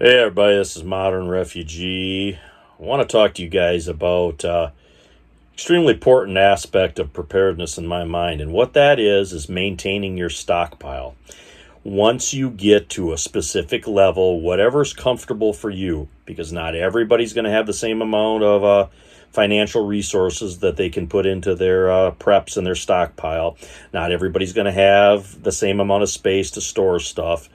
Hey everybody, this is Modern Refugee. I want to talk to you guys about extremely important aspect of preparedness in my mind, and what that is maintaining your stockpile. Once you get to a specific level, whatever's comfortable for you, because not everybody's going to have the same amount of financial resources that they can put into their preps and their stockpile. Not everybody's going to have the same amount of space to store stuff.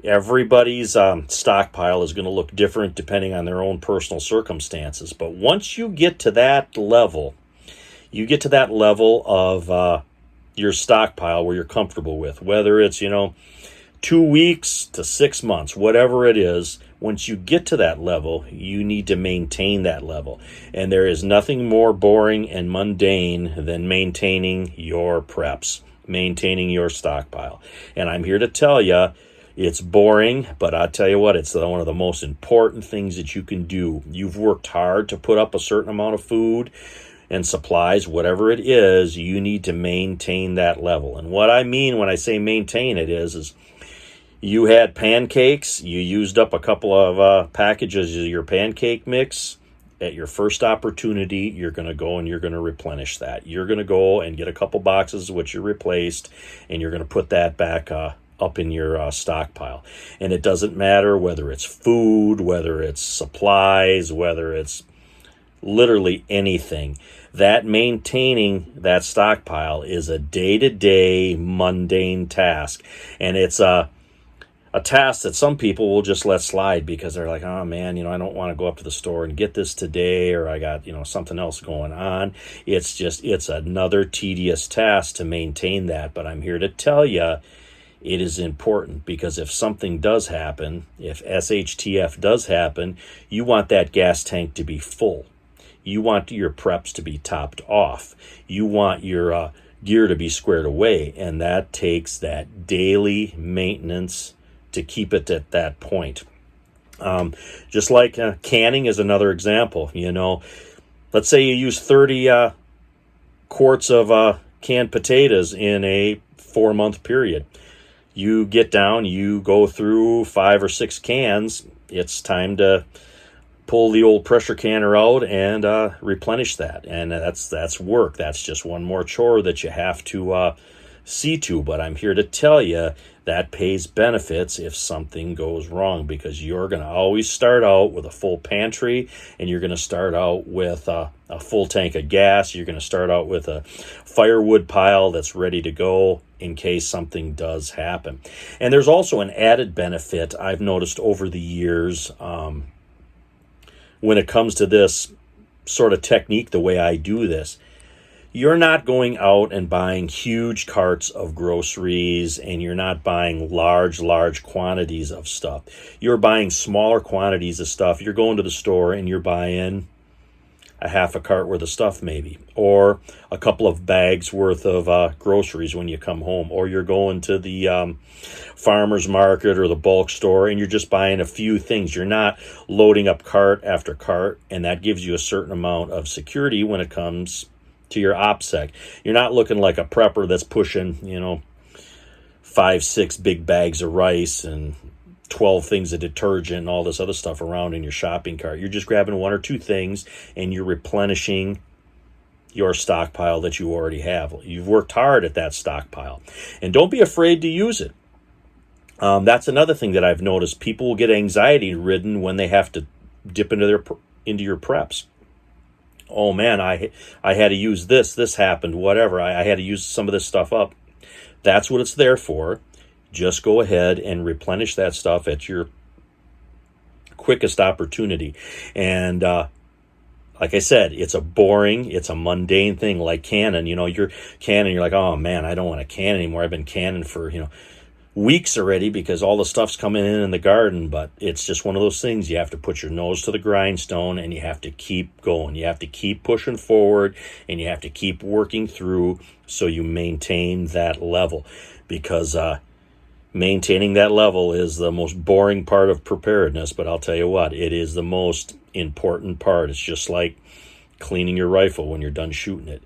Everybody's stockpile is going to look different depending on their own personal circumstances. But once you get to that level, of your stockpile where you're comfortable with, whether it's, 2 weeks to 6 months, whatever it is. Once you get to that level, you need to maintain that level. And there is nothing more boring and mundane than maintaining your preps, maintaining your stockpile. And I'm here to tell you, it's boring, but I'll tell you what, it's one of the most important things that you can do. You've worked hard to put up a certain amount of food and supplies, whatever it is, you need to maintain that level. And what I mean when I say maintain it is you had pancakes, you used up a couple of packages of your pancake mix. At your first opportunity, you're going to go and you're going to replenish that. You're going to go and get a couple boxes which you replaced, and you're going to put that back up in your stockpile. And it doesn't matter whether it's food, whether it's supplies, whether it's literally anything. That maintaining that stockpile is a day-to-day mundane task. And it's a task that some people will just let slide because they're like, oh man, I don't want to go up to the store and get this today, or I got, something else going on. It's another tedious task to maintain that. But I'm here to tell you, it is important, because if something does happen, if SHTF does happen, you want that gas tank to be full. You want your preps to be topped off. You want your gear to be squared away, and that takes that daily maintenance to keep it at that point. Just like canning is another example. Let's say you use 30 quarts of canned potatoes in a 4-month period. You get down, you go through 5 or 6 cans, it's time to pull the old pressure canner out and replenish that. And that's work. That's just one more chore that you have to see to. But I'm here to tell you that pays benefits if something goes wrong, because you're going to always start out with a full pantry, and you're going to start out with a full tank of gas. You're going to start out with a firewood pile that's ready to go in case something does happen. And there's also an added benefit I've noticed over the years when it comes to this sort of technique, the way I do this. You're not going out and buying huge carts of groceries, and you're not buying large quantities of stuff. You're buying smaller quantities of stuff. You're going to the store and you're buying a half a cart worth of stuff maybe, or a couple of bags worth of groceries when you come home, or you're going to the farmer's market or the bulk store and you're just buying a few things. You're not loading up cart after cart, and that gives you a certain amount of security when it comes to your OPSEC. You're not looking like a prepper that's pushing, 5-6 big bags of rice and 12 things of detergent and all this other stuff around in your shopping cart. You're just grabbing 1 or 2 things and you're replenishing your stockpile that you already have. You've worked hard at that stockpile, and don't be afraid to use it. That's another thing that I've noticed. People will get anxiety ridden when they have to dip into your preps. Oh man, I had to use this happened, whatever. I had to use some of this stuff up. That's what it's there for. Just go ahead and replenish that stuff at your quickest opportunity. And like I said, it's a mundane thing like canning. You're canning, you're like, oh man, I don't want to can anymore. I've been canning for, weeks already because all the stuff's coming in the garden. But it's just one of those things. You have to put your nose to the grindstone, and you have to keep going. You have to keep pushing forward, and you have to keep working through so you maintain that level, because maintaining that level is the most boring part of preparedness. But I'll tell you what, it is the most important part. It's just like cleaning your rifle when you're done shooting it.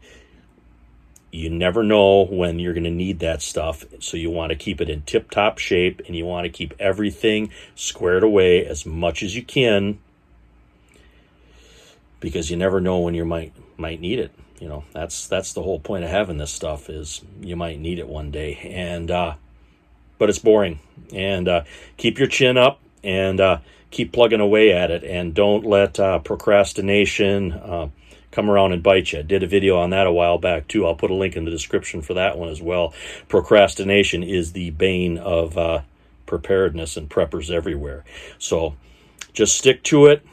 you never know when you're going to need that stuff. So you want to keep it in tip-top shape, and you want to keep everything squared away as much as you can, because you never know when you might need it. You know, that's the whole point of having this stuff, is you might need it one day. And but it's boring. And keep your chin up, and keep plugging away at it, and don't let procrastination come around and bite you. I did a video on that a while back too. I'll put a link in the description for that one as well. Procrastination is the bane of preparedness and preppers everywhere. So just stick to it.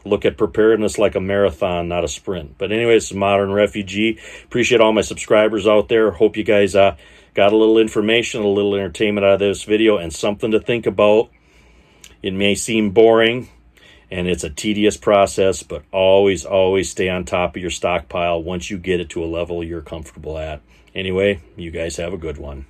Look at preparedness like a marathon, not a sprint. But anyways, Modern Refugee. Appreciate all my subscribers out there. Hope you guys got a little information, a little entertainment out of this video, and something to think about. It may seem boring, and it's a tedious process, but always, always stay on top of your stockpile once you get it to a level you're comfortable at. Anyway, you guys have a good one.